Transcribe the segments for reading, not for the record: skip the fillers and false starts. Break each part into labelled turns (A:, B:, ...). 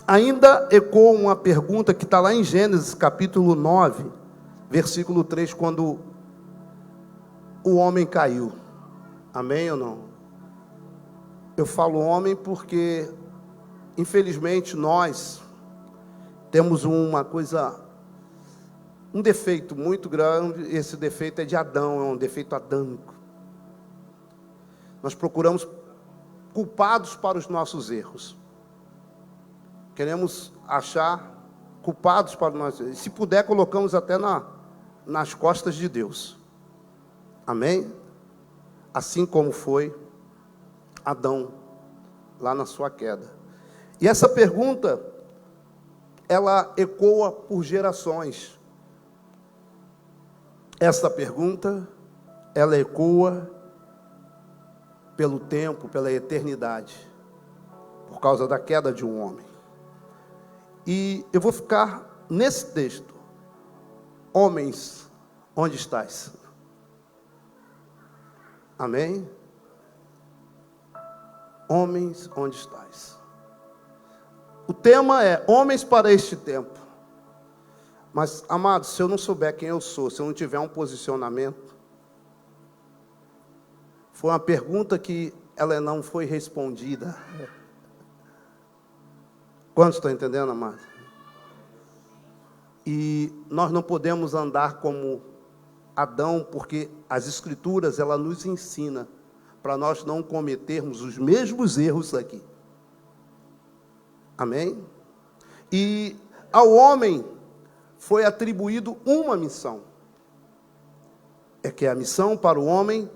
A: Ainda ecoa uma pergunta que está lá em Gênesis capítulo 9, versículo 3, quando o homem caiu. Amém ou não? Eu falo homem porque, infelizmente, nós temos uma coisa, um defeito muito grande. Esse defeito é de Adão, é um defeito adâmico. Nós procuramos culpados para os nossos erros. Queremos achar culpados para os nossos erros. Se puder, colocamos até nas costas de Deus. Amém? Assim como foi Adão, lá na sua queda. E essa pergunta, ela ecoa por gerações. Essa pergunta, ela ecoa pelo tempo, pela eternidade, por causa da queda de um homem. E eu vou ficar nesse texto. Homens, onde estais? Amém? Homens, onde estais? O tema é homens para este tempo. Mas, amados, se eu não souber quem eu sou, se eu não tiver um posicionamento, foi uma pergunta que ela não foi respondida. Quantos estão entendendo, amados? E nós não podemos andar como Adão, porque as Escrituras, ela nos ensina para nós não cometermos os mesmos erros aqui. Amém? E ao homem foi atribuído uma missão. É que é a missão para o homem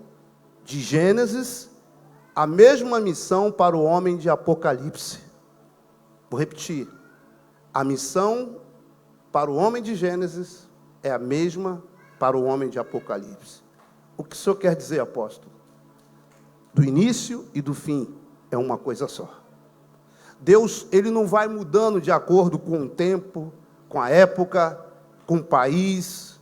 A: de Gênesis, a mesma missão para o homem de Apocalipse. Vou repetir. A missão para o homem de Gênesis é a mesma para o homem de Apocalipse. O que o senhor quer dizer, apóstolo? Do início e do fim é uma coisa só. Deus, ele não vai mudando de acordo com o tempo, com a época, com o país.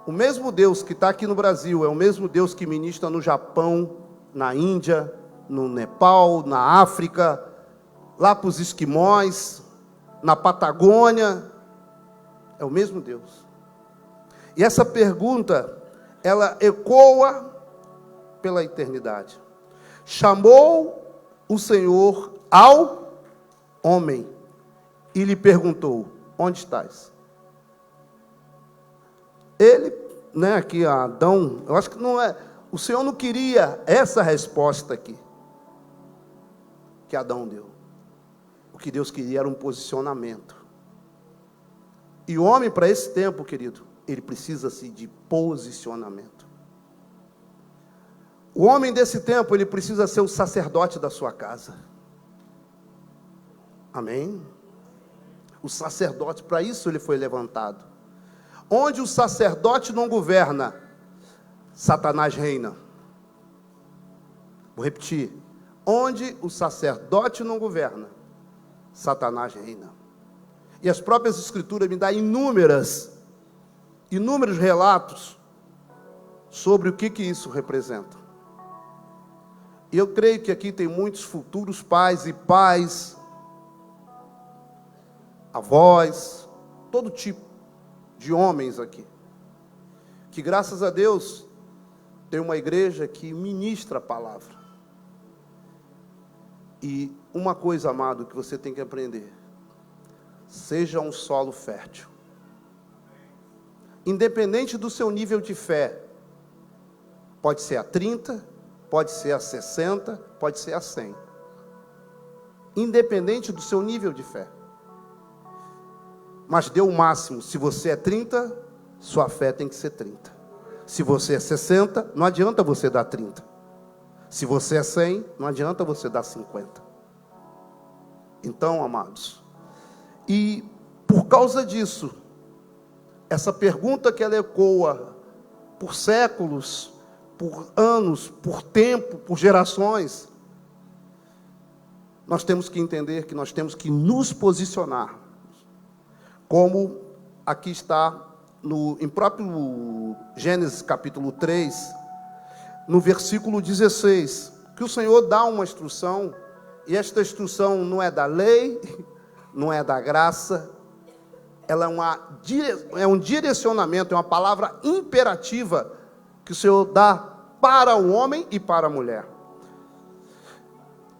A: O mesmo Deus que está aqui no Brasil é o mesmo Deus que ministra no Japão, na Índia, no Nepal, na África, lá para os esquimós, na Patagônia. É o mesmo Deus. E essa pergunta, ela ecoa pela eternidade. Chamou o Senhor ao homem e lhe perguntou: onde estás? Ele, aqui Adão, eu acho que não é, o Senhor não queria essa resposta aqui que Adão deu. O que Deus queria era um posicionamento. E o homem, para esse tempo, querido, ele precisa-se de posicionamento. O homem desse tempo, ele precisa ser o sacerdote da sua casa. Amém? O sacerdote, para isso ele foi levantado. Onde o sacerdote não governa, Satanás reina. Vou repetir. Onde o sacerdote não governa, Satanás reina. E as próprias Escrituras me dão inúmeros relatos sobre o que isso representa. E eu creio que aqui tem muitos futuros pais e pais, avós, todo tipo de homens aqui, que graças a Deus tem uma igreja que ministra a palavra. E uma coisa, amado, que você tem que aprender: seja um solo fértil. Independente do seu nível de fé, pode ser a 30, pode ser a 60, pode ser a 100. Independente do seu nível de fé. Mas dê o máximo. Se você é 30, sua fé tem que ser 30. Se você é 60, não adianta você dar 30. Se você é 100, não adianta você dar 50. Então, amados, e por causa disso, essa pergunta que ela ecoa por séculos, por anos, por tempo, por gerações, nós temos que entender que nós temos que nos posicionar, como aqui está em próprio Gênesis capítulo 3, no versículo 16, que o Senhor dá uma instrução, e esta instrução não é da lei, não é da graça. Ela é um direcionamento, é uma palavra imperativa que o Senhor dá para o homem e para a mulher.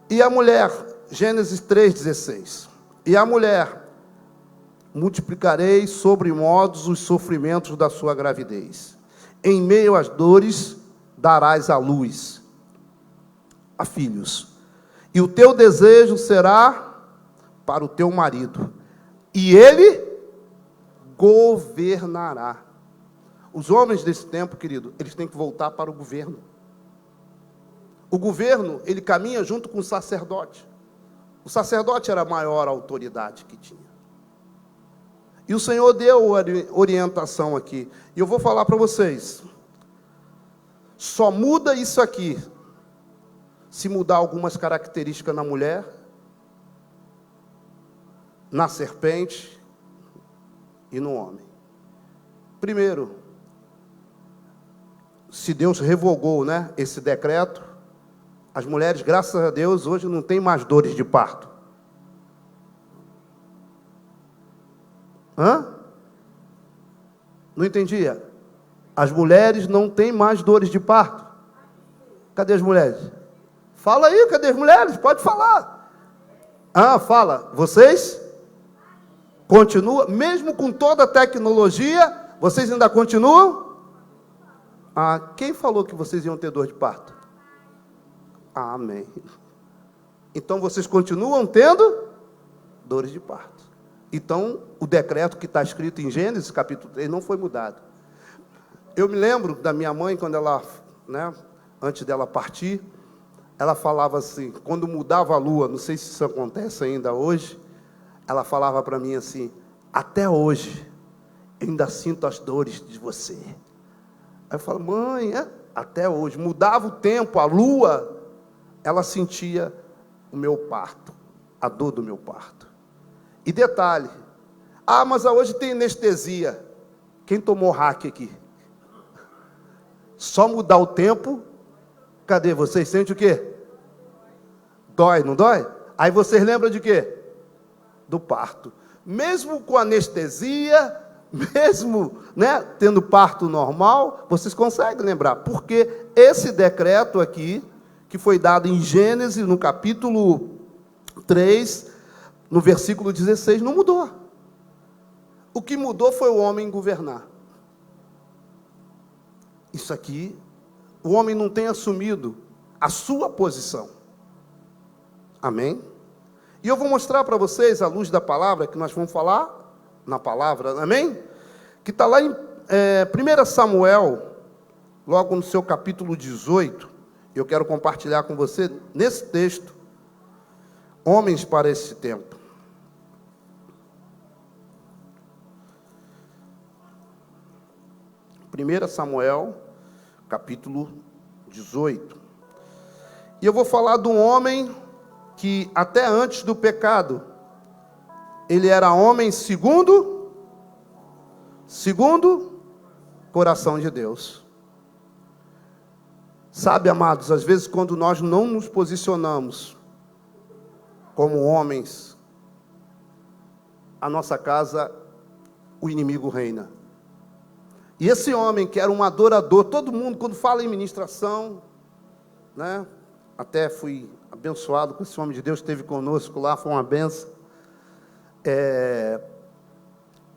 A: E a mulher, Gênesis 3,16. E a mulher, multiplicarei sobremodos os sofrimentos da sua gravidez. Em meio às dores, darás à luz a filhos. E o teu desejo será para o teu marido. E ele governará. Os homens desse tempo, querido, eles têm que voltar para o governo. O governo, ele caminha junto com o sacerdote. O sacerdote era a maior autoridade que tinha. E o Senhor deu orientação aqui. E eu vou falar para vocês. Só muda isso aqui se mudar algumas características na mulher, na serpente e no homem. Primeiro, se Deus revogou, esse decreto, as mulheres, graças a Deus, hoje não tem mais dores de parto. Não entendia? As mulheres não têm mais dores de parto. Cadê as mulheres? Fala aí, cadê as mulheres? Pode falar. Fala. Vocês? Continua, mesmo com toda a tecnologia, vocês ainda continuam? Quem falou que vocês iam ter dor de parto? Amém. Então vocês continuam tendo dores de parto. Então o decreto que está escrito em Gênesis capítulo 3 não foi mudado. Eu me lembro da minha mãe, quando ela, antes dela partir, ela falava assim, quando mudava a lua, não sei se isso acontece ainda hoje, ela falava para mim assim, até hoje, eu ainda sinto as dores de você. Aí eu falo, mãe, até hoje, mudava o tempo, a lua, ela sentia o meu parto, a dor do meu parto. E detalhe, mas hoje tem anestesia. Quem tomou hack aqui? Só mudar o tempo, cadê vocês? Sente o quê? Dói, não dói? Aí vocês lembram de quê? Do parto. Mesmo com anestesia, mesmo tendo parto normal, vocês conseguem lembrar, porque esse decreto aqui, que foi dado em Gênesis, no capítulo 3, no versículo 16, não mudou. O que mudou foi o homem governar. Isso aqui, o homem não tem assumido a sua posição. Amém? E eu vou mostrar para vocês, à luz da palavra, que nós vamos falar na palavra, amém? Que está lá em 1 Samuel, logo no seu capítulo 18, eu quero compartilhar com você, nesse texto, homens para esse tempo. Primeira Samuel, capítulo 18. E eu vou falar de um homem que até antes do pecado, ele era homem segundo coração de Deus. Sabe, amados, às vezes quando nós não nos posicionamos como homens, a nossa casa, o inimigo reina. E esse homem que era um adorador, todo mundo, quando fala em ministração, até fui abençoado com esse homem de Deus, esteve conosco lá, foi uma benção.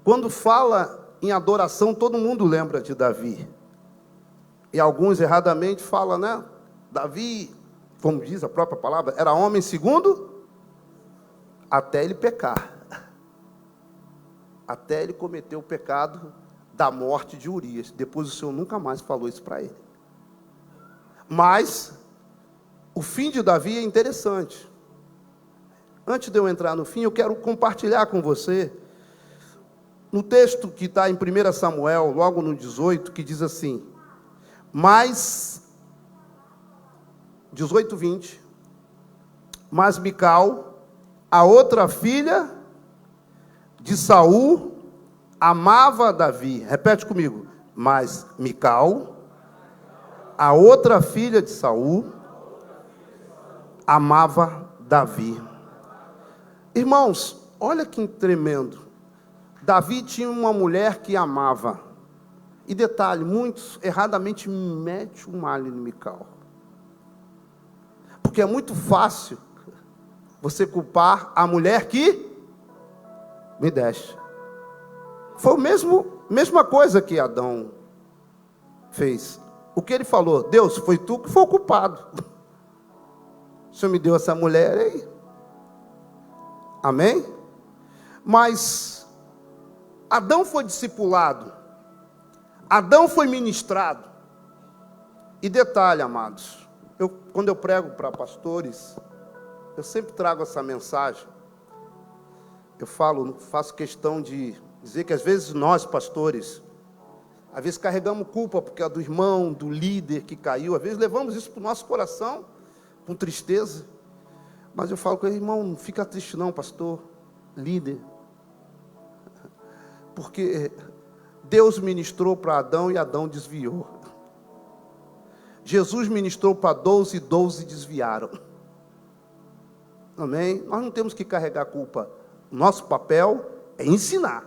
A: Quando fala em adoração, todo mundo lembra de Davi. E alguns erradamente falam, Davi, como diz a própria palavra, era homem segundo, até ele pecar. Até ele cometer o pecado da morte de Urias. Depois o Senhor nunca mais falou isso para ele. Mas o fim de Davi é interessante. Antes de eu entrar no fim, eu quero compartilhar com você, no texto que está em 1 Samuel, logo no 18, que diz assim, mas, 18, 20, mas Mical, a outra filha de Saul, amava Davi. Repete comigo. Mas Mical, a outra filha de Saul, amava Davi. Irmãos, Olha que tremendo. Davi tinha uma mulher que amava. E detalhe, muitos erradamente metem o malho no Mical. Porque é muito fácil você culpar a mulher que me deste. Foi a mesma coisa que Adão fez. O que ele falou? Deus, foi tu que foi o culpado. O Senhor me deu essa mulher aí. Amém? Mas Adão foi discipulado. Adão foi ministrado. E detalhe, amados, quando eu prego para pastores, eu sempre trago essa mensagem. Eu faço questão de dizer que às vezes nós, pastores, às vezes carregamos culpa porque é do irmão, do líder que caiu. Às vezes levamos isso para o nosso coração, com tristeza. Mas eu falo com ele, irmão, não fica triste não, pastor, líder. Porque Deus ministrou para Adão e Adão desviou. Jesus ministrou para 12 e 12 desviaram. Amém? Nós não temos que carregar culpa. Nosso papel é ensinar.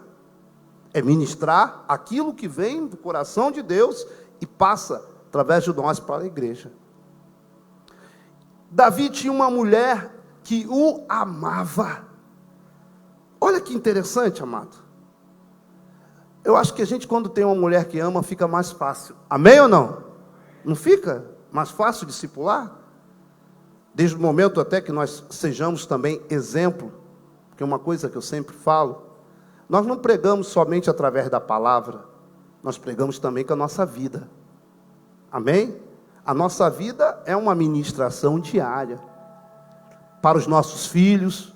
A: É ministrar aquilo que vem do coração de Deus e passa através de nós para a igreja. Davi tinha uma mulher que o amava. Olha que interessante, amado. Eu acho que a gente, quando tem uma mulher que ama, fica mais fácil. Amém ou não? Não fica mais fácil discipular? Desde o momento até que nós sejamos também exemplo. Porque uma coisa que eu sempre falo, nós não pregamos somente através da palavra, nós pregamos também com a nossa vida. Amém? A nossa vida é uma ministração diária. Para os nossos filhos,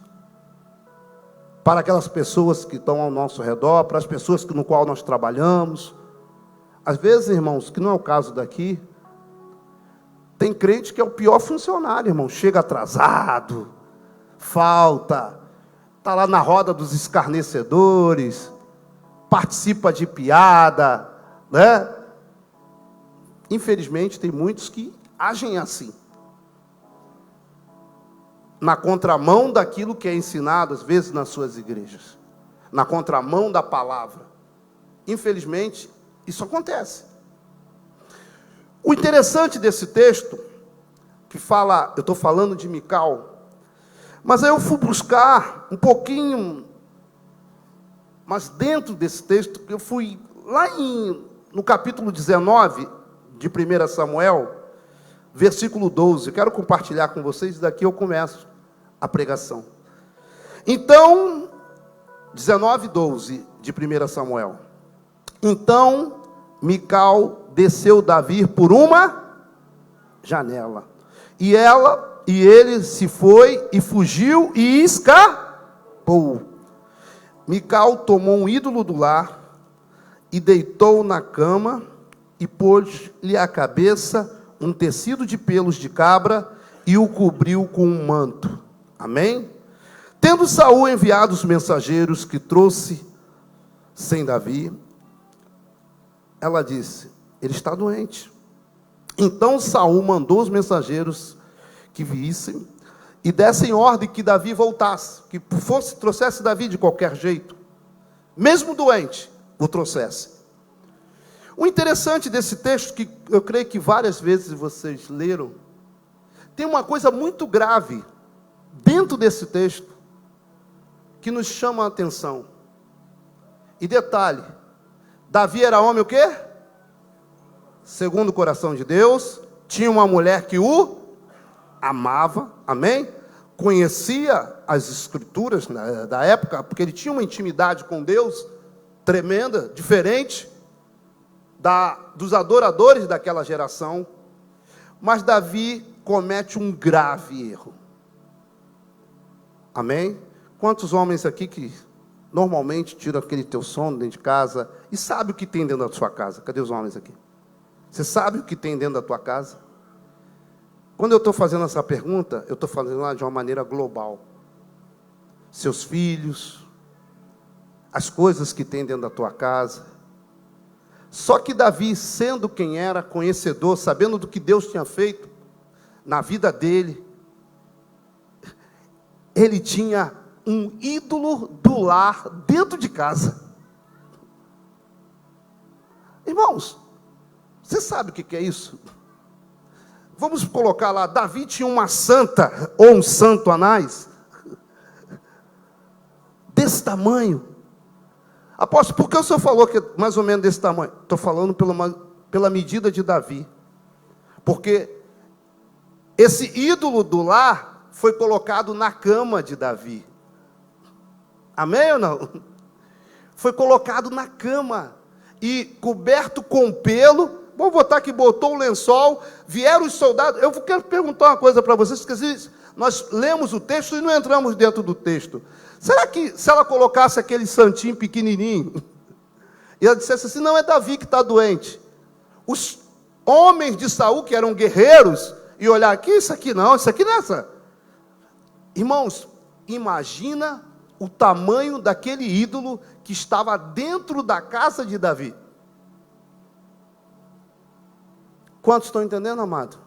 A: para aquelas pessoas que estão ao nosso redor, para as pessoas no qual nós trabalhamos. Às vezes, irmãos, que não é o caso daqui, tem crente que é o pior funcionário, irmão. Chega atrasado, falta, está lá na roda dos escarnecedores, participa de piada, né? Infelizmente, tem muitos que agem assim. Na contramão daquilo que é ensinado, às vezes, nas suas igrejas. Na contramão da palavra. Infelizmente, isso acontece. O interessante desse texto, que fala, eu estou falando de Mical, mas aí eu fui buscar um pouquinho, mas dentro desse texto, eu fui lá no capítulo 19 de 1 Samuel, versículo 12, eu quero compartilhar com vocês, daqui eu começo a pregação. Então, 19:12 de 1 Samuel. Então, Mical desceu Davi por uma janela. E ele se foi e fugiu e escapou. Mical tomou um ídolo do lar e deitou na cama e pôs-lhe à cabeça um tecido de pelos de cabra e o cobriu com um manto. Amém? Tendo Saul enviado os mensageiros que trouxe sem Davi, ela disse, ele está doente. Então Saul mandou os mensageiros que vissem e dessem ordem que Davi voltasse, que trouxesse Davi de qualquer jeito, mesmo doente, o trouxesse. O interessante desse texto, que eu creio que várias vezes vocês leram, tem uma coisa muito grave dentro desse texto, que nos chama a atenção. E detalhe, Davi era homem o quê? Segundo o coração de Deus, tinha uma mulher que o amava, amém? Conhecia as escrituras da época, porque ele tinha uma intimidade com Deus tremenda, diferente dos adoradores daquela geração. Mas Davi comete um grave erro. Amém? Quantos homens aqui que normalmente tiram aquele teu sono dentro de casa e sabe o que tem dentro da sua casa? Cadê os homens aqui? Você sabe o que tem dentro da tua casa? Quando eu estou fazendo essa pergunta, eu estou fazendo ela de uma maneira global. Seus filhos, as coisas que tem dentro da tua casa. Só que Davi, sendo quem era, conhecedor, sabendo do que Deus tinha feito na vida dele, ele tinha um ídolo do lar dentro de casa. Irmãos, você sabe o que é isso? Vamos colocar lá, Davi tinha uma santa, ou um santo Anás, desse tamanho. Apóstolo, por que o senhor falou que é mais ou menos desse tamanho? Estou falando pela medida de Davi. Porque esse ídolo do lar foi colocado na cama de Davi. Amém ou não? Foi colocado na cama e coberto com pelo. Vamos botar que botou o lençol, vieram os soldados. Eu quero perguntar uma coisa para vocês, porque nós lemos o texto e não entramos dentro do texto. Será que se ela colocasse aquele santinho pequenininho, e ela dissesse assim, não, é Davi que está doente, os homens de Saul, que eram guerreiros, e olhar aqui, isso aqui não é essa. Irmãos, imagina o tamanho daquele ídolo que estava dentro da casa de Davi. Quantos estão entendendo, amado?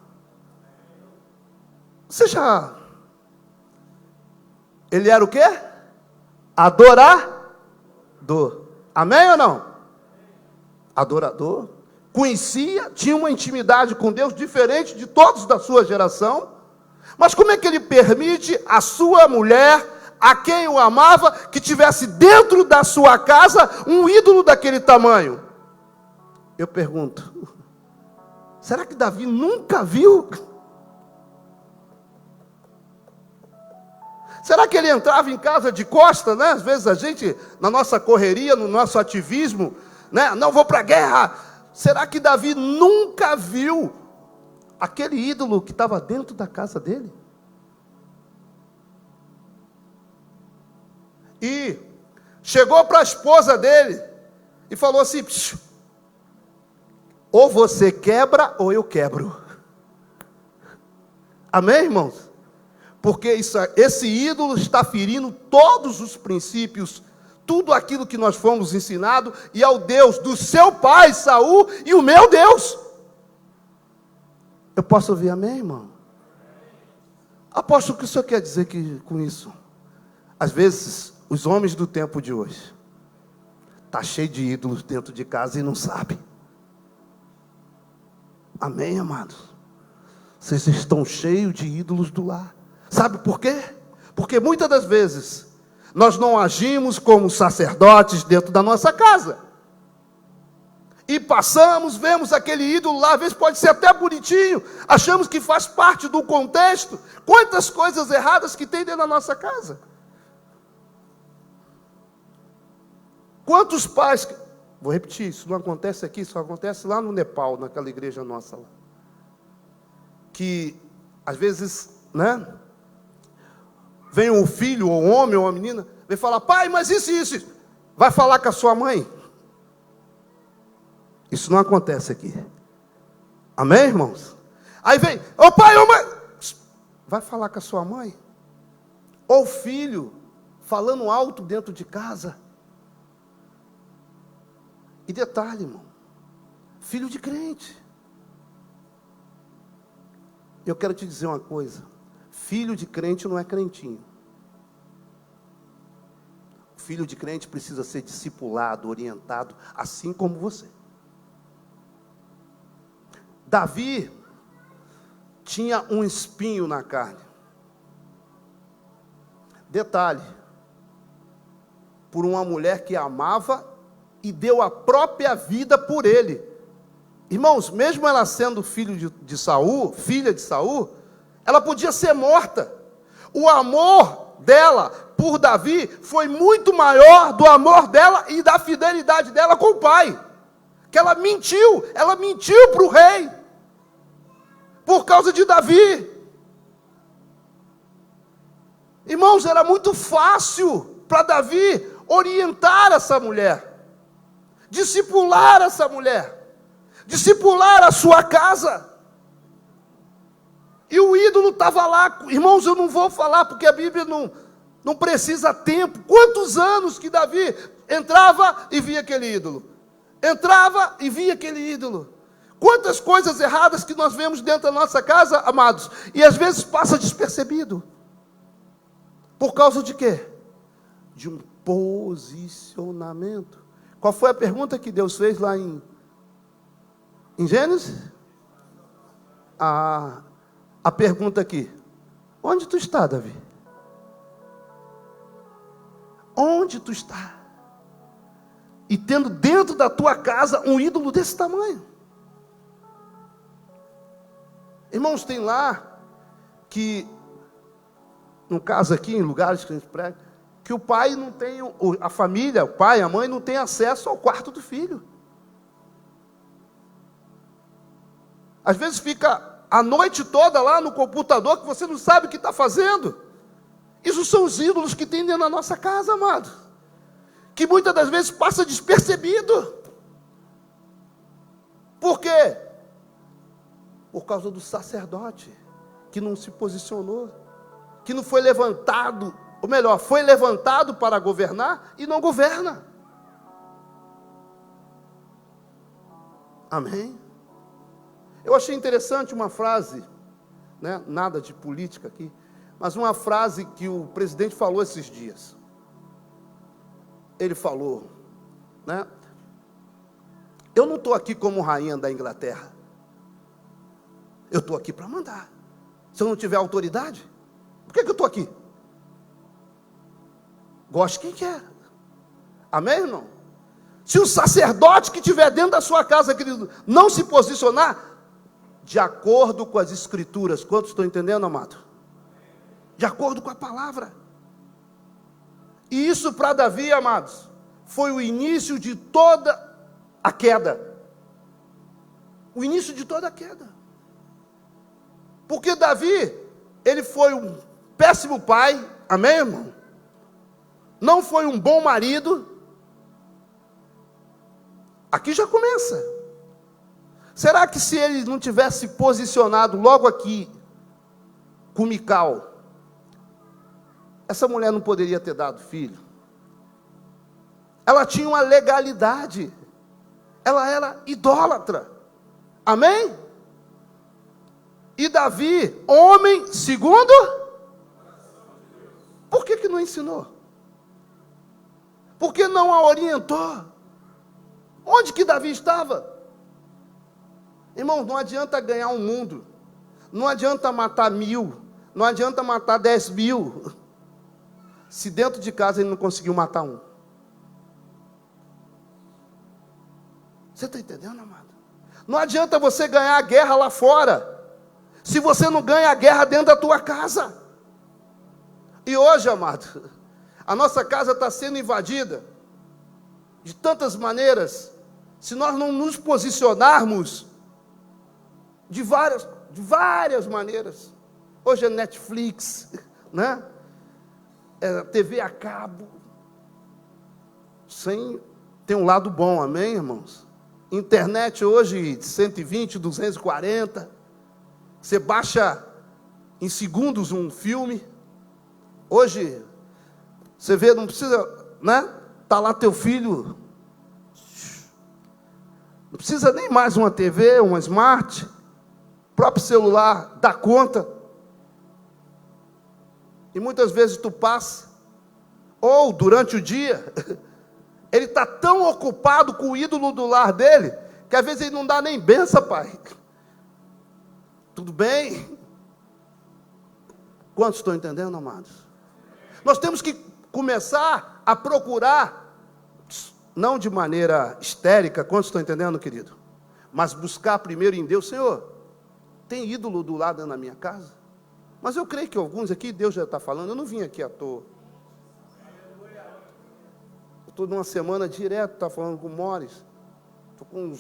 A: Ele era o quê? Adorador. Amém ou não? Adorador. Conhecia, tinha uma intimidade com Deus diferente de todos da sua geração. Mas como é que ele permite a sua mulher, a quem o amava, que tivesse dentro da sua casa um ídolo daquele tamanho? Eu pergunto, será que Davi nunca viu? Será que ele entrava em casa de costa, né? Às vezes a gente, na nossa correria, no nosso ativismo, né? Não vou para a guerra. Será que Davi nunca viu aquele ídolo que estava dentro da casa dele? E chegou para a esposa dele e falou assim, ou você quebra ou eu quebro. Amém, irmãos? Porque esse ídolo está ferindo todos os princípios, tudo aquilo que nós fomos ensinados, e ao Deus do seu pai, Saul, e o meu Deus. Eu posso ouvir amém, irmão? Apóstolo, o que o senhor quer dizer com isso? Às vezes, os homens do tempo de hoje, está cheio de ídolos dentro de casa e não sabe. Amém, amados? Vocês estão cheios de ídolos do lar. Sabe por quê? Porque muitas das vezes nós não agimos como sacerdotes dentro da nossa casa. E passamos, vemos aquele ídolo lá, às vezes pode ser até bonitinho, achamos que faz parte do contexto. Quantas coisas erradas que tem dentro da nossa casa. Quantos pais... Vou repetir, isso não acontece aqui, isso acontece lá no Nepal, naquela igreja nossa lá. Que, às vezes, né? Vem um filho, ou um homem, ou uma menina, vem falar, pai, mas isso. Vai falar com a sua mãe. Isso não acontece aqui. Amém, irmãos? Aí vem, ô pai, ô mãe. Vai falar com a sua mãe. Ou filho, falando alto dentro de casa. E detalhe, irmão, filho de crente. Eu quero te dizer uma coisa. Filho de crente não é crentinho. Filho de crente precisa ser discipulado, orientado, assim como você. Davi tinha um espinho na carne. Detalhe, por uma mulher que amava e deu a própria vida por ele. Irmãos, mesmo ela sendo filha de Saul, ela podia ser morta. O amor dela por Davi foi muito maior do amor dela e da fidelidade dela com o pai. Que ela mentiu para o rei, por causa de Davi. Irmãos, era muito fácil para Davi orientar essa mulher, discipular essa mulher, discipular a sua casa. E o ídolo estava lá. Irmãos, eu não vou falar, porque a Bíblia não precisa tempo. Quantos anos que Davi entrava e via aquele ídolo? Entrava e via aquele ídolo. Quantas coisas erradas que nós vemos dentro da nossa casa, amados, e às vezes passa despercebido. Por causa de quê? de um posicionamento. Qual foi a pergunta que Deus fez lá em Gênesis? A pergunta aqui: onde tu está, Davi? Onde tu está? E tendo dentro da tua casa um ídolo desse tamanho. Irmãos, tem lá que, no caso aqui, em lugares que a gente prega, que o pai não tem, a família, o pai, a mãe não tem acesso ao quarto do filho. Às vezes fica a noite toda lá no computador que você não sabe o que está fazendo. Isso são os ídolos que tem dentro da nossa casa, amado, que muitas das vezes passa despercebido. Por quê? Por causa do sacerdote que não se posicionou, que não foi levantado, ou melhor, foi levantado para governar e não governa. Amém? Eu achei interessante uma frase, né? Nada de política aqui, mas uma frase que o presidente falou esses dias. Ele falou, né? Eu não estou aqui como rainha da Inglaterra. Eu estou aqui para mandar. Se eu não tiver autoridade, por que eu estou aqui? Goste quem quer. Amém, irmão? Se o sacerdote que estiver dentro da sua casa, querido, não se posicionar de acordo com as escrituras, quantos estão entendendo, amado? De acordo com a palavra. E isso para Davi, amados, foi o início de toda a queda. O início de toda a queda. Porque Davi, ele foi um péssimo pai, amém, irmão? Não foi um bom marido. Aqui já começa. Será que se ele não tivesse posicionado logo aqui com Mical, essa mulher não poderia ter dado filho? Ela tinha uma legalidade. Ela era idólatra. Amém? E Davi, homem segundo? Por que não ensinou? Por que não a orientou? Onde que Davi estava? Irmão, não adianta ganhar um mundo. Não adianta matar 1000. Não adianta matar 10.000. Se dentro de casa ele não conseguiu matar um. Você está entendendo, amado? Não adianta você ganhar a guerra lá fora, se você não ganha a guerra dentro da tua casa. E hoje, amado, a nossa casa está sendo invadida de tantas maneiras. Se nós não nos posicionarmos de várias maneiras. Hoje é Netflix, né? É TV a cabo. Tem um lado bom, amém, irmãos? Internet hoje, 120, 240. Você baixa em segundos um filme. Hoje, você vê, não precisa, né? Está lá teu filho. Não precisa nem mais uma TV, uma smart. O próprio celular dá conta. E muitas vezes tu passa, ou durante o dia, ele está tão ocupado com o ídolo do lar dele, que às vezes ele não dá nem benção, pai. Tudo bem? Quantos estão entendendo, amados? Nós temos que começar a procurar, não de maneira histérica, quantos estão entendendo, querido? Mas buscar primeiro em Deus. Senhor, tem ídolo do lado na minha casa? Mas eu creio que alguns aqui, Deus já está falando, eu não vim aqui à toa. Eu estou numa semana direto, está falando com o Morris. Estou com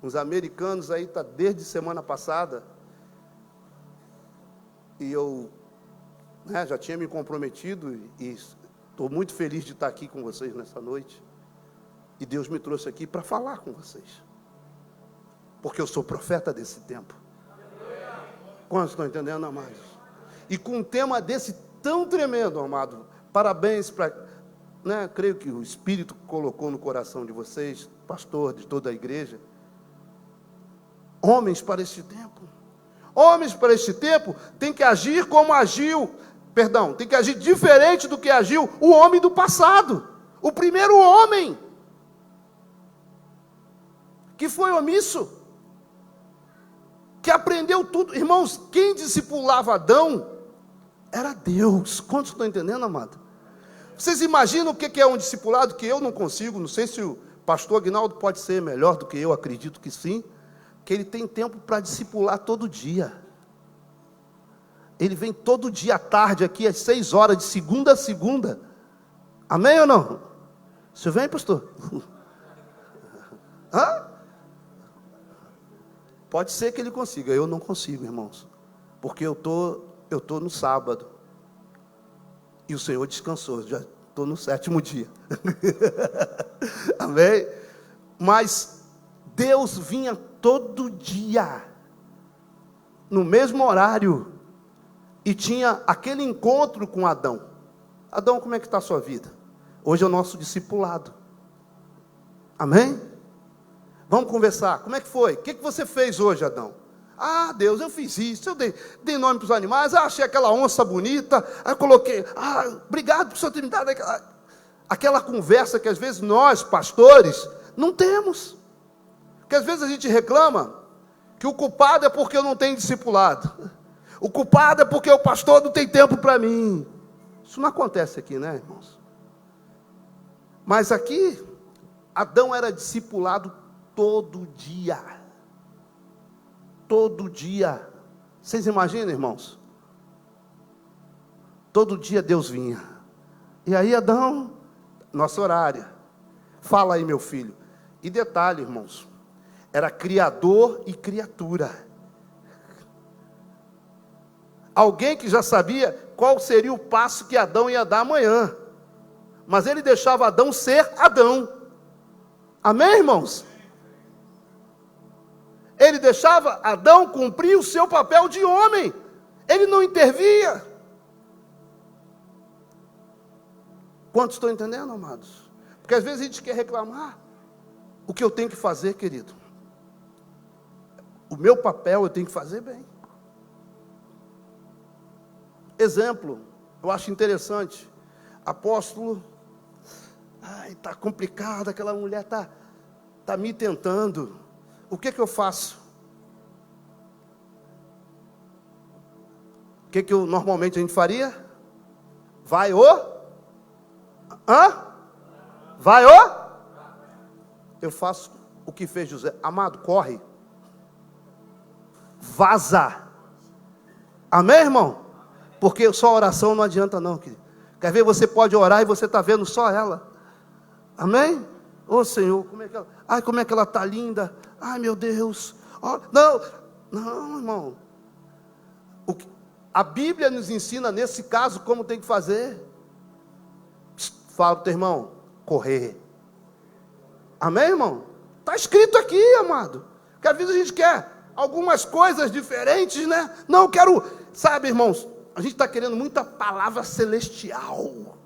A: uns americanos aí, está desde semana passada. E eu já tinha me comprometido e estou muito feliz de estar aqui com vocês nessa noite. E Deus me trouxe aqui para falar com vocês. Porque eu sou profeta desse tempo. Quantos estão entendendo, amados? E com um tema desse tão tremendo, amado, parabéns para, né, creio que o Espírito colocou no coração de vocês, pastor de toda a igreja, homens para este tempo. Homens para este tempo têm que agir como agiu tem que agir diferente do que agiu o homem do passado. O primeiro homem, que foi omisso, que aprendeu tudo. Irmãos, quem discipulava Adão era Deus. Quantos estão entendendo, amado? Vocês imaginam o que é um discipulado que eu não consigo? Não sei se o pastor Aguinaldo pode ser melhor do que eu, acredito que sim. Que ele tem tempo para discipular todo dia. Ele vem todo dia à tarde aqui, às 6 horas, de segunda a segunda. Amém ou não? Você vem, pastor? Hã? Pode ser que ele consiga, eu não consigo, irmãos. Porque eu tô no sábado. E o Senhor descansou, já estou no 7º dia. Amém? Mas Deus vinha todo dia, no mesmo horário, e tinha aquele encontro com Adão. Adão, como é que está a sua vida? Hoje é o nosso discipulado. Amém? Vamos conversar. Como é que foi? O que você fez hoje, Adão? Ah, Deus, eu fiz isso. Eu dei nome para os animais. Achei aquela onça bonita. Aí coloquei. Obrigado por o Senhor ter me dado aquela conversa que às vezes nós, pastores, não temos. Porque às vezes a gente reclama que o culpado é porque eu não tenho discipulado. O culpado é porque o pastor não tem tempo para mim. Isso não acontece aqui, né, irmãos? Mas aqui, Adão era discipulado todo dia. Todo dia. Vocês imaginam, irmãos? Todo dia Deus vinha. E aí, Adão, nossa horária. Fala aí, meu filho. E detalhe, irmãos. Era criador e criatura. Alguém que já sabia qual seria o passo que Adão ia dar amanhã. Mas ele deixava Adão ser Adão. Amém, irmãos? Ele deixava Adão cumprir o seu papel de homem. Ele não intervia. Quantos estão entendendo, amados? Porque às vezes a gente quer reclamar. O que eu tenho que fazer, querido? O meu papel eu tenho que fazer bem. Exemplo, eu acho interessante. Apóstolo, está complicado, aquela mulher está me tentando. O que eu faço? O que normalmente a gente faria? Vai Eu faço o que fez José. Amado, corre. Vaza. Amém, irmão? Porque só oração não adianta não, querido. Quer ver, você pode orar e você está vendo só ela. Amém? Ô Senhor, como é que ela está linda. Ai, meu Deus. Oh, não, irmão. A Bíblia nos ensina, nesse caso, como tem que fazer. Fala para o teu irmão, correr. Amém, irmão? Está escrito aqui, amado. Que às vezes a gente quer algumas coisas diferentes, né? Não, eu quero, sabe, irmãos, a gente está querendo muita palavra celestial.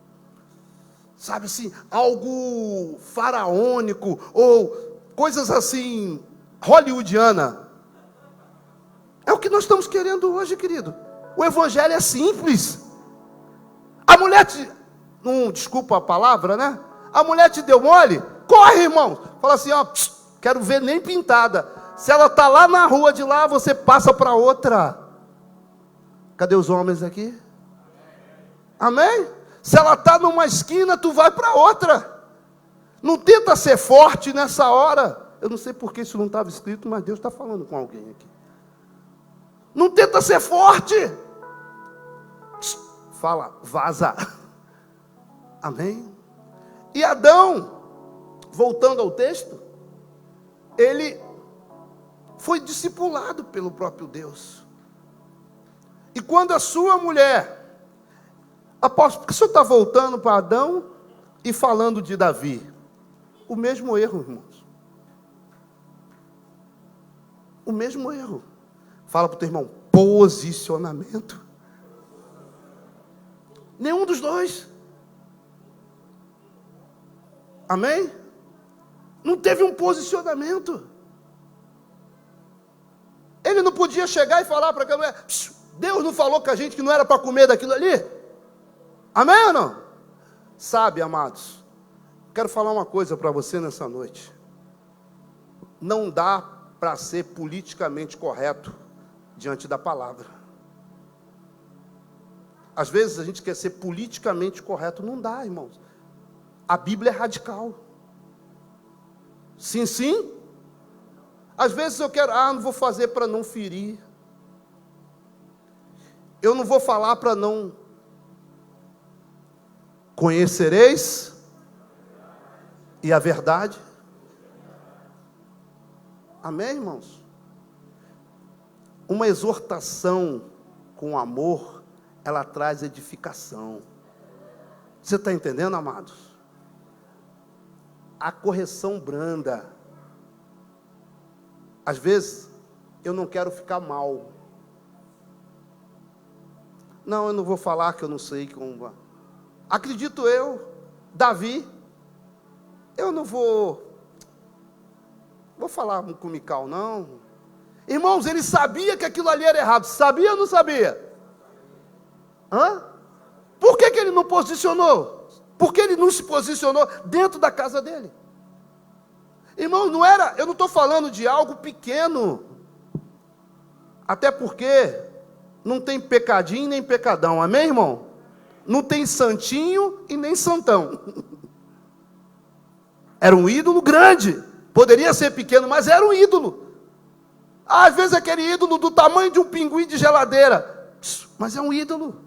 A: Sabe assim, algo faraônico, ou coisas assim, hollywoodiana. É o que nós estamos querendo hoje, querido. O evangelho é simples. A mulher desculpa a palavra, né? A mulher te deu mole? Corre, irmão. Fala assim, quero ver nem pintada. Se ela está lá na rua de lá, você passa para outra. Cadê os homens aqui? Amém? Se ela está numa esquina, tu vai para outra. Não tenta ser forte nessa hora. Eu não sei porque isso não estava escrito, mas Deus está falando com alguém aqui. Não tenta ser forte. Fala, vaza. Amém? E Adão, voltando ao texto, ele foi discipulado pelo próprio Deus. E quando a sua mulher, apóstolo, por que o senhor está voltando para Adão e falando de Davi? O mesmo erro, irmãos. O mesmo erro. Fala para o teu irmão, posicionamento. Nenhum dos dois. Amém? Não teve um posicionamento. Ele não podia chegar e falar para aquela mulher, Deus não falou com a gente que não era para comer daquilo ali? Amém ou não? Sabe, amados, quero falar uma coisa para você nessa noite. Não dá para ser politicamente correto diante da palavra. Às vezes a gente quer ser politicamente correto, não dá, irmãos. A Bíblia é radical. Sim, sim. Às vezes eu quero, não vou fazer para não ferir. Eu não vou falar para não. Conhecereis e a verdade. Amém, irmãos? Uma exortação com amor, ela traz edificação. Você está entendendo, amados? A correção branda. Às vezes, eu não quero ficar mal. Não, eu não vou falar que eu não sei como. Acredito eu, Davi, eu não vou falar com Mical, não. Irmãos, ele sabia que aquilo ali era errado. Sabia ou não sabia? Por que ele não posicionou? Por que ele não se posicionou dentro da casa dele? Irmãos, eu não estou falando de algo pequeno. Até porque não tem pecadinho nem pecadão, amém, irmão? Não tem santinho e nem santão. Era um ídolo grande. Poderia ser pequeno, mas era um ídolo. Às vezes aquele ídolo do tamanho de um pinguim de geladeira. Mas é um ídolo.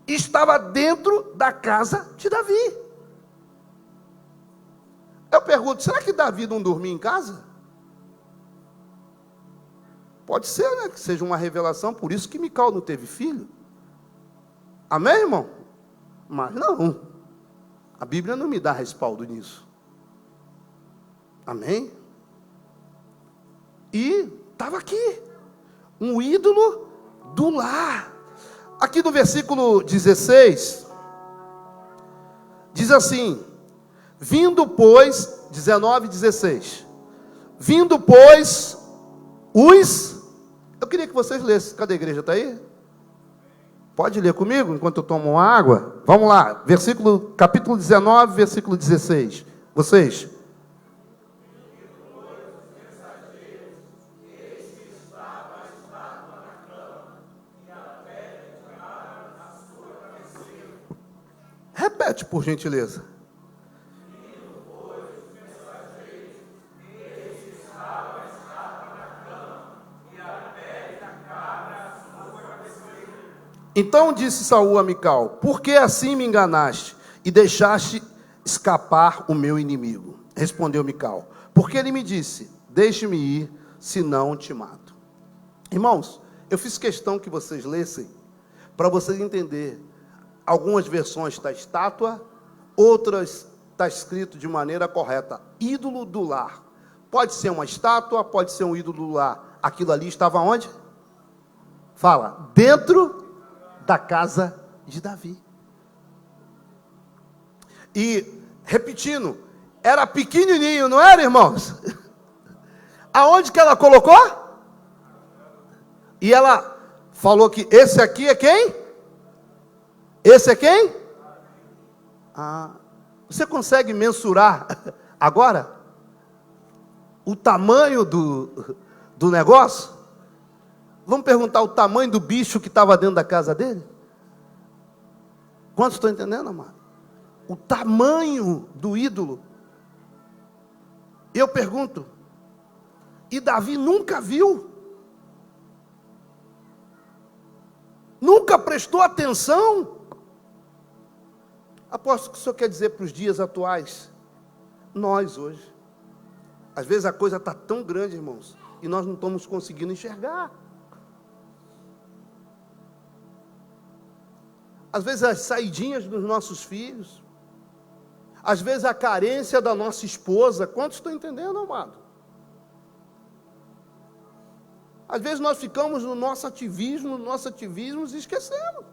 A: Estava dentro da casa de Davi. Eu pergunto, será que Davi não dormia em casa? Pode ser, né? Que seja uma revelação, por isso que Mical não teve filho. Amém, irmão? Mas não. A Bíblia não me dá respaldo nisso. Amém? E estava aqui. Um ídolo do lar. Aqui no versículo 16. Diz assim. Vindo, pois, 19 e 16. Vindo, pois, eu queria que vocês lessem. Cadê a igreja? Está aí? Pode ler comigo enquanto eu tomo uma água? Vamos lá, capítulo 19, versículo 16. Vocês? Repete, por gentileza. Então disse Saul a Mical: por que assim me enganaste e deixaste escapar o meu inimigo? Respondeu Mical: porque ele me disse: deixe-me ir, senão te mato. Irmãos, eu fiz questão que vocês lessem, para vocês entenderem. Algumas versões está estátua, outras está escrito de maneira correta, ídolo do lar. Pode ser uma estátua, pode ser um ídolo do lar. Aquilo ali estava onde? Fala, dentro da casa de Davi. E, repetindo, era pequenininho, não era, irmãos? Aonde que ela colocou? E ela falou que esse aqui é quem? Esse é quem? Você consegue mensurar agora o tamanho do negócio? Vamos perguntar o tamanho do bicho que estava dentro da casa dele? Quantos estão entendendo, amado? O tamanho do ídolo. Eu pergunto, e Davi nunca viu? Nunca prestou atenção? Aposto que o senhor quer dizer para os dias atuais? Nós hoje. Às vezes a coisa está tão grande, irmãos, e nós não estamos conseguindo enxergar. Às vezes as saidinhas dos nossos filhos, às vezes a carência da nossa esposa. Quantos estão entendendo, amado? Às vezes nós ficamos no nosso ativismo e esquecemos.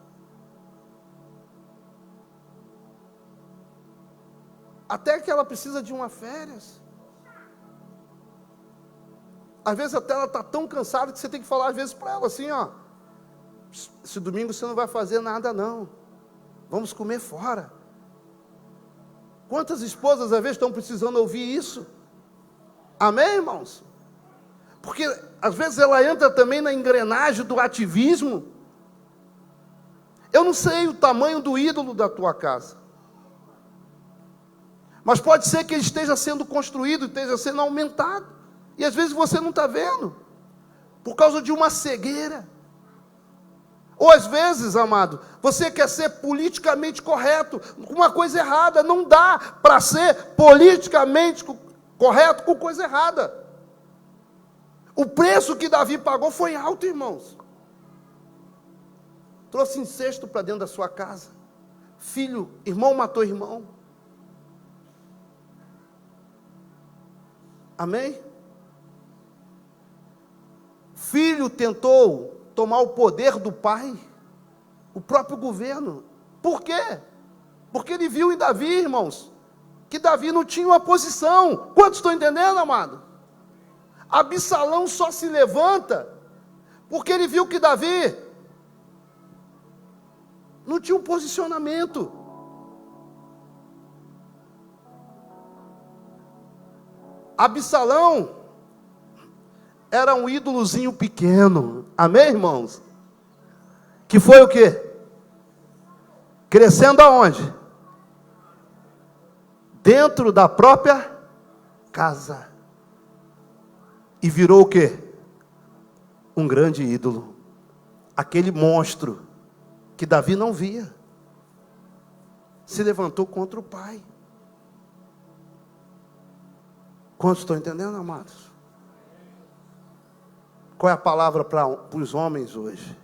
A: Até que ela precisa de uma férias. Às vezes até ela está tão cansada que você tem que falar às vezes para ela assim, ó, esse domingo você não vai fazer nada não. vamos comer fora. Quantas esposas às vezes estão precisando ouvir isso? Amém, irmãos? Porque às vezes ela entra também na engrenagem do ativismo. Eu não sei o tamanho do ídolo da tua casa, mas pode ser que ele esteja sendo construído, esteja sendo aumentado, e às vezes você não está vendo, por causa de uma cegueira. Ou às vezes, amado, você quer ser politicamente correto, uma coisa errada. Não dá para ser politicamente correto com coisa errada. O preço que Davi pagou foi alto, irmãos. Trouxe incesto para dentro da sua casa. Filho, irmão matou irmão. Amém? Filho tentou tomar o poder do pai, o próprio governo. Por quê? Porque ele viu em Davi, irmãos, que Davi não tinha uma posição. Quantos estão entendendo, amado? Absalão só se levanta porque ele viu que Davi não tinha um posicionamento. Absalão era um ídolozinho pequeno. Amém, irmãos? Que foi o quê? Crescendo aonde? Dentro da própria casa. E virou o quê? Um grande ídolo. Aquele monstro que Davi não via. Se levantou contra o pai. Quantos estão entendendo, amados? Qual é a palavra para os homens hoje?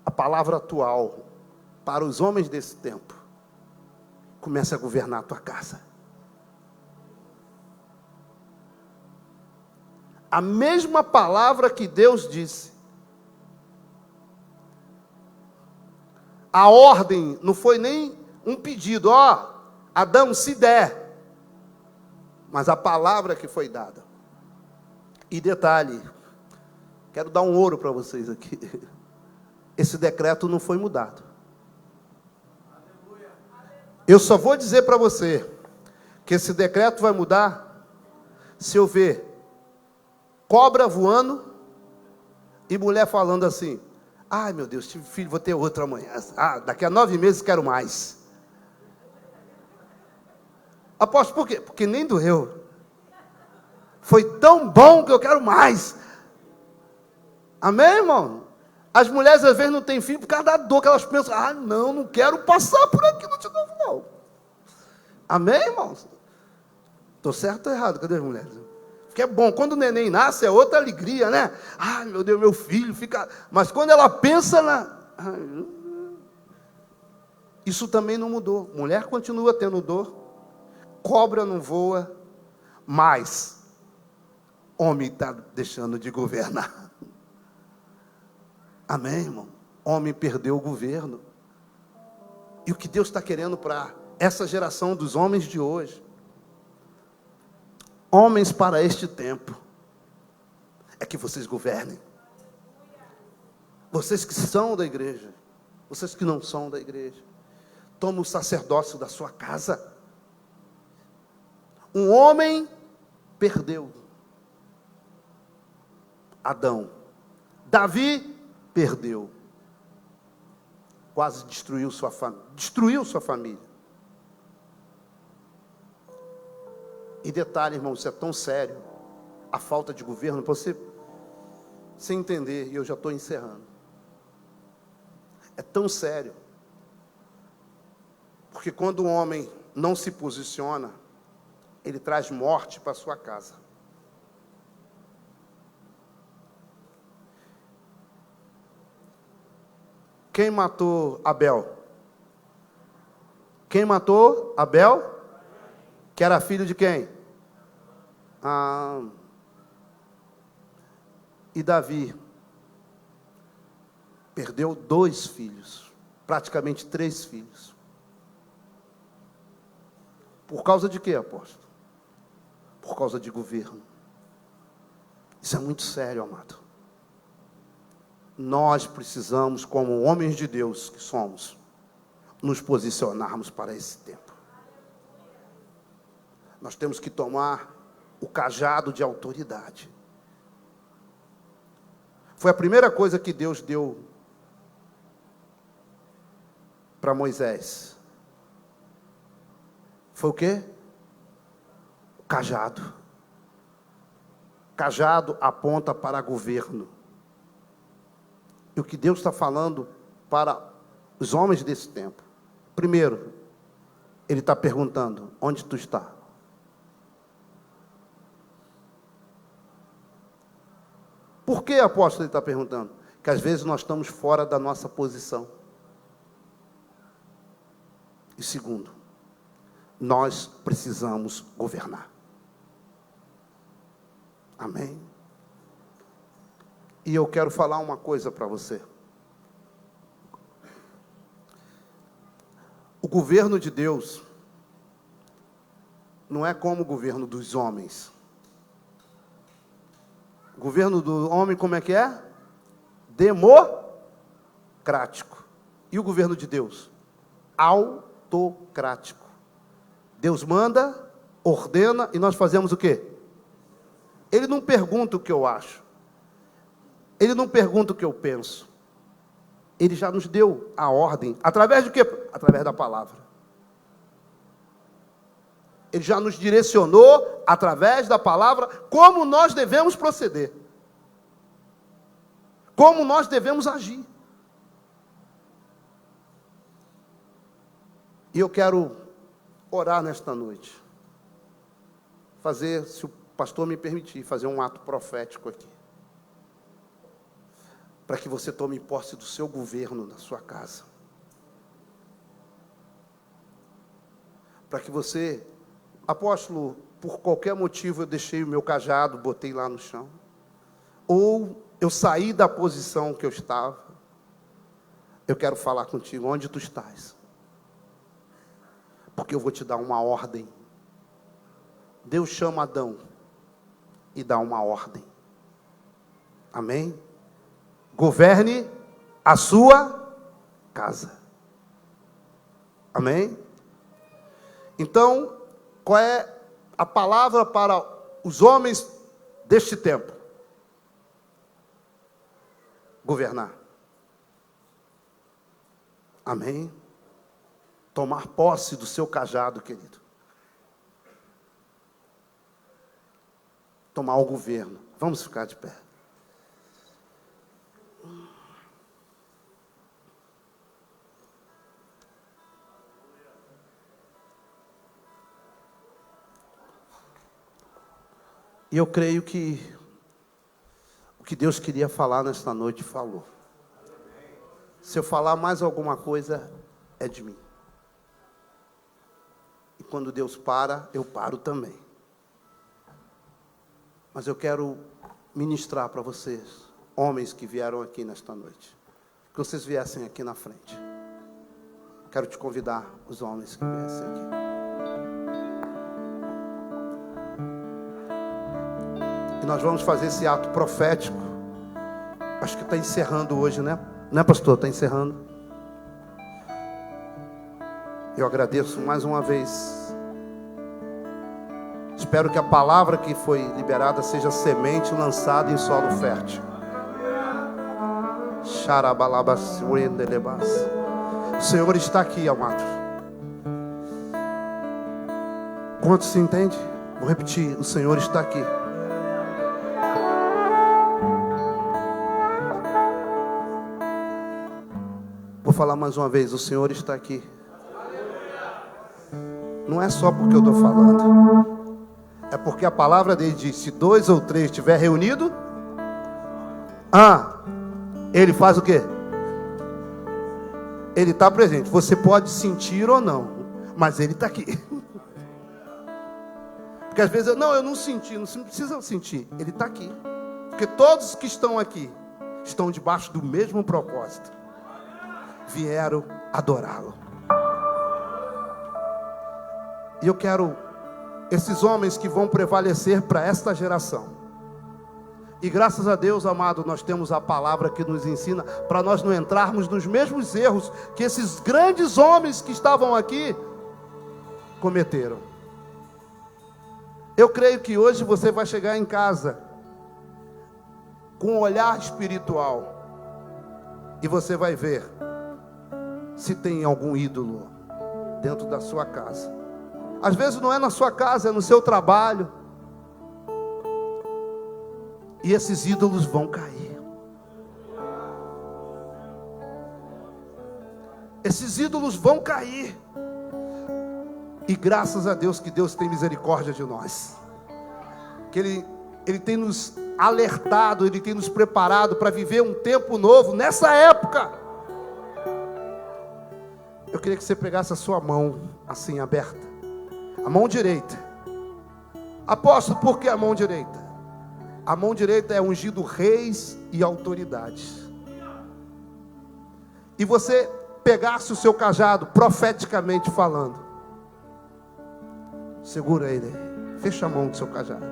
A: A palavra atual para os homens desse tempo: comece a governar a tua casa. A mesma palavra que Deus disse. A ordem não foi nem um pedido, ó, Adão, se der. Mas a palavra que foi dada. E detalhe, quero dar um ouro para vocês aqui. Esse decreto não foi mudado. Eu só vou dizer para você que esse decreto vai mudar se eu ver cobra voando e mulher falando assim: ai meu Deus, tive filho, vou ter outro amanhã. Ah, daqui a 9 meses quero mais. Aposto por quê? Porque nem doeu. Foi tão bom que eu quero mais. Amém, irmão? As mulheres às vezes não têm filho por causa da dor, que elas pensam: ah, não quero passar por aquilo de novo, não. Amém, irmãos? Estou certo ou errado? Cadê as mulheres? Porque é bom, quando o neném nasce é outra alegria, né? Ai, meu Deus, meu filho fica... Mas quando ela pensa na... Isso também não mudou. Mulher continua tendo dor, cobra não voa, mas homem está deixando de governar. Amém, irmão? Homem perdeu o governo. E o que Deus está querendo para essa geração dos homens de hoje, homens para este tempo, é que vocês governem. Vocês que são da igreja, vocês que não são da igreja, toma o sacerdócio da sua casa. Um homem perdeu. Adão. Davi perdeu. Quase destruiu sua família. E detalhe, irmão, isso é tão sério, a falta de governo, para você entender, e eu já estou encerrando. É tão sério, porque quando o homem não se posiciona, ele traz morte para sua casa. Quem matou Abel? Quem matou Abel? Que era filho de quem? E Davi perdeu 2 filhos, praticamente 3 filhos. Por causa de quê, apóstolo? Por causa de governo. Isso é muito sério, amado. nós precisamos, como homens de Deus que somos, nos posicionarmos para esse tempo. Nós temos que tomar o cajado de autoridade. Foi a primeira coisa que Deus deu para Moisés. Foi o quê? O cajado. Cajado aponta para governo. E o que Deus está falando para os homens desse tempo? Primeiro, Ele está perguntando: onde tu está? Por que, apóstolo, Ele está perguntando? Que às vezes nós estamos fora da nossa posição. E segundo, nós precisamos governar. Amém? E eu quero falar uma coisa para você. O governo de Deus não é como o governo dos homens. O governo do homem, como é que é? Democrático. E o governo de Deus? Autocrático. Deus manda, ordena, e nós fazemos o quê? Ele não pergunta o que eu acho. Ele não pergunta o que eu penso. Ele já nos deu a ordem. Através do quê? Através da palavra. Ele já nos direcionou, através da palavra, como nós devemos proceder. Como nós devemos agir. E eu quero orar nesta noite. Fazer, se o pastor me permitir, fazer um ato profético aqui. Para que você tome posse do seu governo na sua casa. Para que você, apóstolo, por qualquer motivo eu deixei o meu cajado, botei lá no chão. Ou eu saí da posição que eu estava. Eu quero falar contigo, onde tu estás? Porque eu vou te dar uma ordem. Deus chama Adão e dá uma ordem. Amém? Governe a sua casa. Amém? Então, qual é a palavra para os homens deste tempo? Governar. Amém? Tomar posse do seu cajado, querido. Tomar o governo. Vamos ficar de pé. E eu creio que o que Deus queria falar nesta noite, falou. Se eu falar mais alguma coisa, é de mim. E quando Deus para, eu paro também. Mas eu quero ministrar para vocês, homens que vieram aqui nesta noite, que vocês viessem aqui na frente. Quero te convidar, os homens que viessem aqui. E nós vamos fazer esse ato profético. Acho que está encerrando hoje, né? Né, pastor? Está encerrando. Eu agradeço mais uma vez. Espero que a palavra que foi liberada seja semente lançada em solo fértil. O Senhor está aqui, amado. Quantos se entende? Vou repetir, o Senhor está aqui. Vou falar mais uma vez, o Senhor está aqui. Não é só porque eu estou falando. É porque a palavra dele diz, se 2 ou 3 estiver reunido, ele faz o quê? Ele está presente. Você pode sentir ou não, mas ele está aqui. Porque às vezes, eu não senti, não precisa sentir. Ele está aqui. Porque todos que estão aqui, estão debaixo do mesmo propósito. Vieram adorá-lo. E eu quero esses homens que vão prevalecer para esta geração. E graças a Deus, amado, nós temos a palavra que nos ensina para nós não entrarmos nos mesmos erros que esses grandes homens que estavam aqui cometeram. Eu creio que hoje você vai chegar em casa com um olhar espiritual e você vai ver se tem algum ídolo dentro da sua casa. Às vezes não é na sua casa, é no seu trabalho. E esses ídolos vão cair. Esses ídolos vão cair. E graças a Deus que Deus tem misericórdia de nós. Que Ele tem nos alertado, Ele tem nos preparado para viver um tempo novo nessa época. Eu queria que você pegasse a sua mão assim aberta. A mão direita. Apóstolo, por que a mão direita? A mão direita é ungido reis e autoridades. E você pegasse o seu cajado, profeticamente falando. Segura ele aí. Fecha a mão do seu cajado.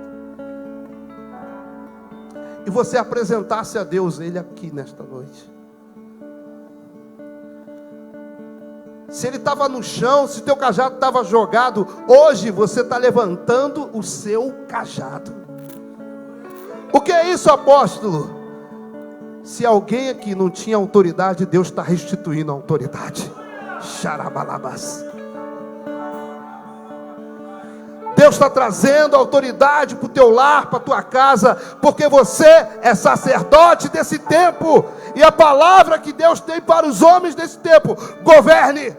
A: E você apresentasse a Deus ele aqui nesta noite. Se ele estava no chão, se teu cajado estava jogado, hoje você está levantando o seu cajado. O que é isso, apóstolo? Se alguém aqui não tinha autoridade, Deus está restituindo a autoridade. Xarabalabás. Deus está trazendo autoridade para o teu lar, para a tua casa, porque você é sacerdote desse tempo. E a palavra que Deus tem para os homens desse tempo: governe.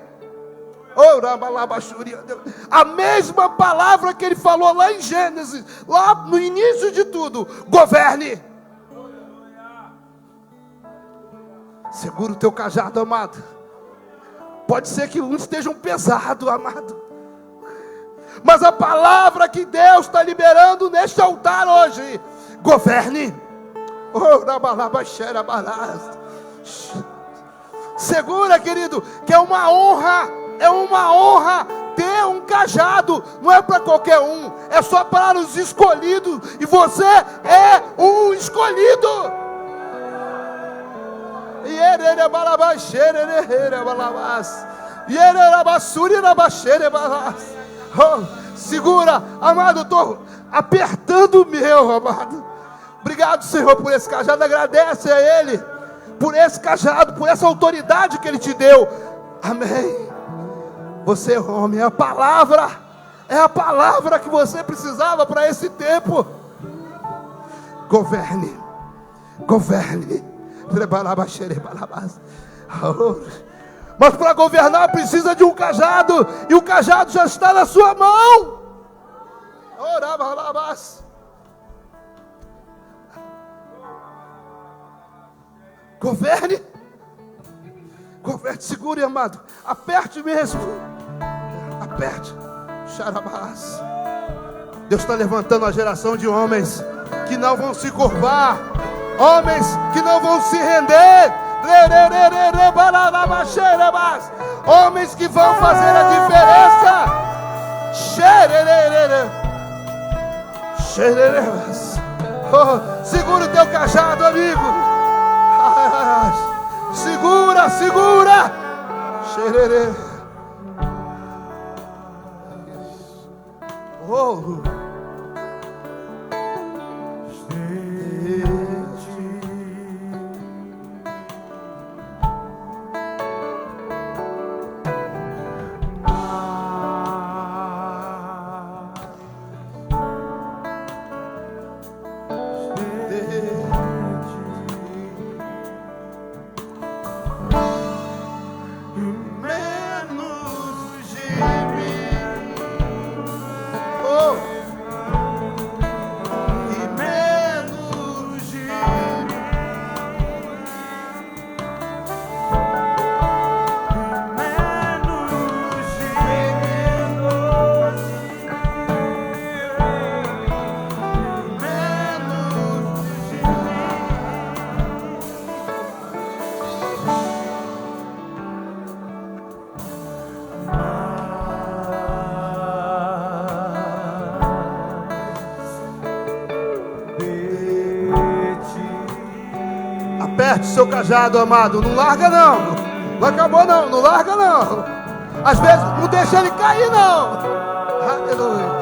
A: A mesma palavra que Ele falou lá em Gênesis, lá no início de tudo: governe. Segura o teu cajado, amado. Pode ser que uns estejam pesados, amado, mas a palavra que Deus está liberando neste altar hoje: governe. Segura, querido, que é uma honra. É uma honra ter um cajado. Não é para qualquer um, é só para os escolhidos. E você é um escolhido. Segura, amado, eu estou apertando o meu, amado. Obrigado, Senhor, por esse cajado. Agradece a Ele por esse cajado, por essa autoridade que Ele te deu. Amém. Você é homem, é a palavra que você precisava para esse tempo. Governe. Mas para governar precisa de um cajado, e o cajado já está na sua mão. Governe, segure, amado. Aperte mesmo. Aperte. Xarabás. Deus está levantando a geração de homens que não vão se curvar, homens que não vão se render, homens que vão fazer a diferença. Oh, segura o teu cajado, amigo. Segura. Oh. Aperte o seu cajado, amado. Não larga não. Não acabou não. Não larga não. Às vezes não deixa ele cair não. Aleluia.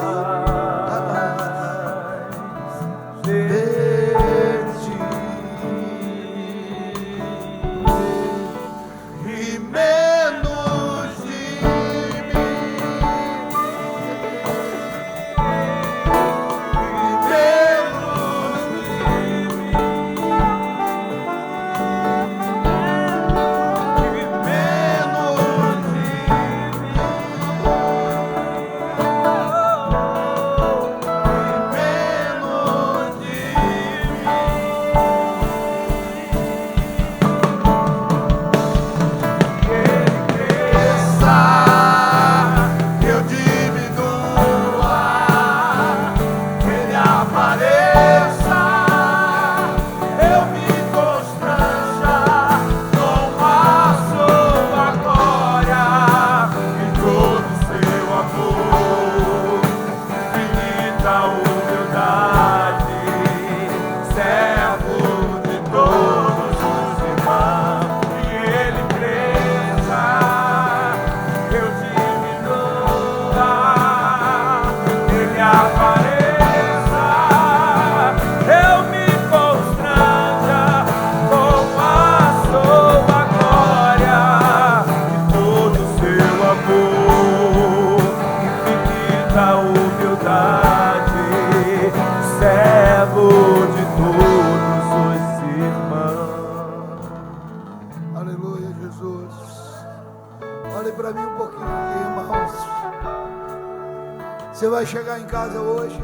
B: Você vai chegar em casa hoje,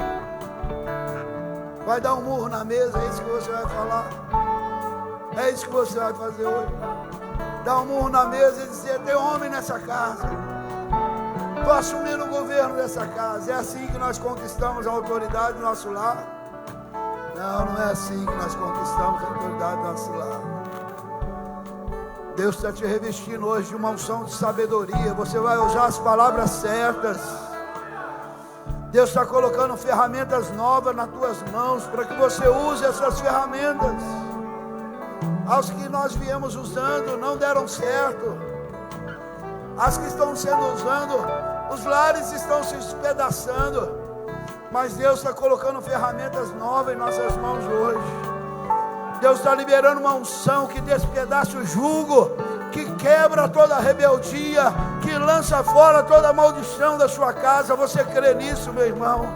B: vai dar um murro na mesa, é isso que você vai falar? É isso que você vai fazer hoje? Dar um murro na mesa e dizer: tem homem nessa casa, estou assumindo o governo dessa casa. É assim que nós conquistamos a autoridade do nosso lar? Não, não é assim que nós conquistamos a autoridade do nosso lar. Deus está te revestindo hoje de uma unção de sabedoria. Você vai usar as palavras certas. Deus está colocando ferramentas novas nas tuas mãos, para que você use essas ferramentas. As que nós viemos usando não deram certo. As que estão sendo usando, os lares estão se despedaçando. Mas Deus está colocando ferramentas novas em nossas mãos hoje. Deus está liberando uma unção que despedaça o jugo, que quebra toda a rebeldia, que lança fora toda a maldição da sua casa. Você crê nisso, meu irmão?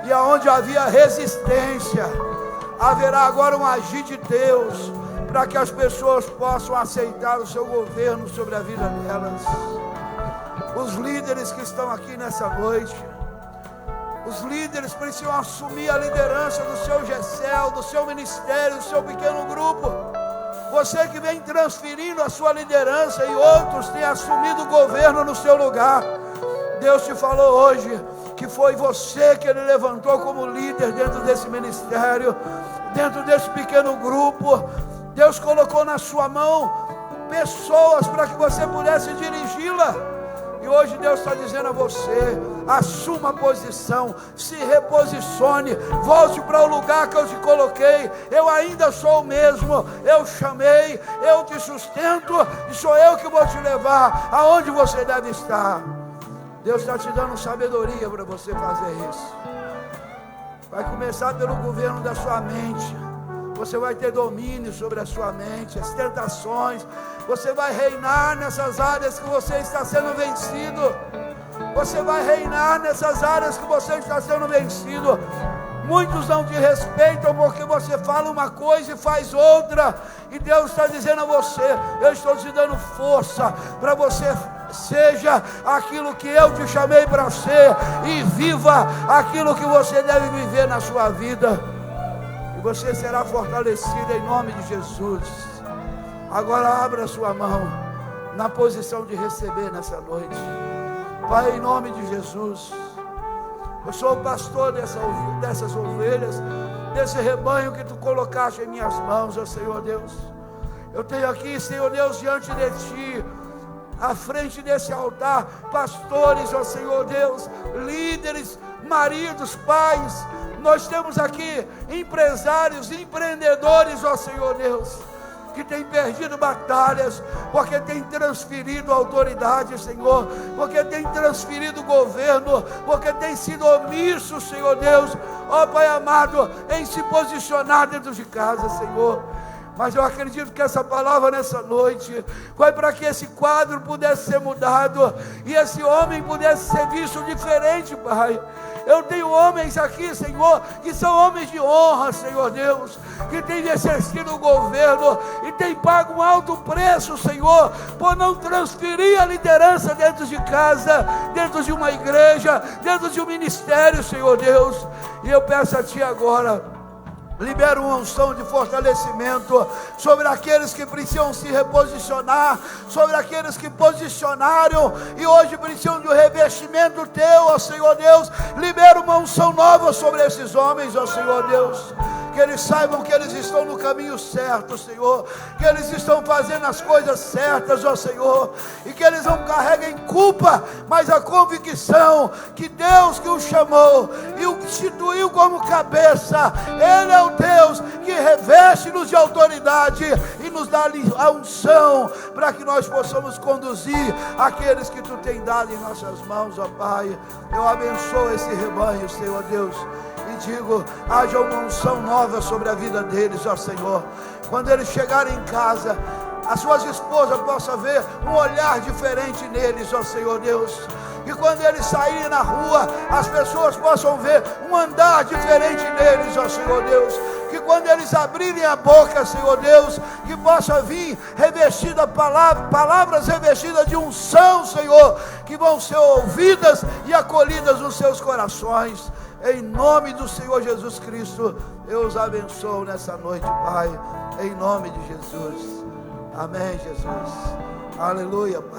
B: E aonde havia resistência, haverá agora um agir de Deus, para que as pessoas possam aceitar o seu governo sobre a vida delas. Os líderes que estão aqui nessa noite, os líderes precisam assumir a liderança do seu GECEL, do seu ministério, do seu pequeno grupo. Você que vem transferindo a sua liderança e outros têm assumido o governo no seu lugar. Deus te falou hoje que foi você que Ele levantou como líder dentro desse ministério, dentro desse pequeno grupo. Deus colocou na sua mão pessoas para que você pudesse dirigi-la. E hoje Deus está dizendo a você: assuma a posição, se reposicione, volte para o lugar que eu te coloquei. Eu ainda sou o mesmo, eu chamei, eu te sustento, e sou eu que vou te levar aonde você deve estar. Deus está te dando sabedoria para você fazer isso. Vai começar pelo governo da sua mente. Você vai ter domínio sobre a sua mente, as tentações. Você vai reinar nessas áreas que você está sendo vencido. Você vai reinar nessas áreas que você está sendo vencido. Muitos não te respeitam porque você fala uma coisa e faz outra. E Deus está dizendo a você: eu estou te dando força para você seja aquilo que eu te chamei para ser, e viva aquilo que você deve viver na sua vida. E você será fortalecido em nome de Jesus. Agora abra a sua mão na posição de receber nessa noite. Pai, em nome de Jesus, eu sou o pastor dessas ovelhas, desse rebanho que Tu colocaste em minhas mãos, ó Senhor Deus. Eu tenho aqui, Senhor Deus, diante de Ti, à frente desse altar, pastores, ó Senhor Deus, líderes, maridos, pais, Nós temos aqui empresários, empreendedores, ó Senhor Deus, que tem perdido batalhas, porque tem transferido autoridade, Senhor, porque tem transferido governo, porque tem sido omisso, Senhor Deus, ó Pai amado, em se posicionar dentro de casa, Senhor. Mas eu acredito que essa palavra nessa noite foi para que esse quadro pudesse ser mudado e esse homem pudesse ser visto diferente, Pai. Eu tenho homens aqui, Senhor, que são homens de honra, Senhor Deus, que têm exercido o governo e têm pago um alto preço, Senhor, por não transferir a liderança dentro de casa, dentro de uma igreja, dentro de um ministério, Senhor Deus. E eu peço a Ti agora, libera uma unção de fortalecimento sobre aqueles que precisam se reposicionar, sobre aqueles que posicionaram e hoje precisam de um revestimento Teu, ó Senhor Deus. Libera uma unção nova sobre esses homens, ó Senhor Deus. Que eles saibam que eles estão no caminho certo, Senhor, que eles estão fazendo as coisas certas, ó Senhor, e que eles não carreguem culpa, mas a convicção que Deus que o chamou e o instituiu como cabeça, Ele é o Deus que reveste-nos de autoridade e nos dá a unção para que nós possamos conduzir aqueles que Tu tem dado em nossas mãos, ó Pai. Eu abençoo esse rebanho, Senhor Deus, e digo, haja uma unção nova sobre a vida deles, ó Senhor. Quando eles chegarem em casa, as suas esposas possam ver um olhar diferente neles, ó Senhor Deus. Que quando eles saírem na rua, as pessoas possam ver um andar diferente neles, ó Senhor Deus. Que quando eles abrirem a boca, Senhor Deus, que possa vir revestida palavras revestidas de unção, Senhor, que vão ser ouvidas e acolhidas nos seus corações. Em nome do Senhor Jesus Cristo, eu os abençoo nessa noite, Pai. Em nome de Jesus. Amém, Jesus. Aleluia, Pai.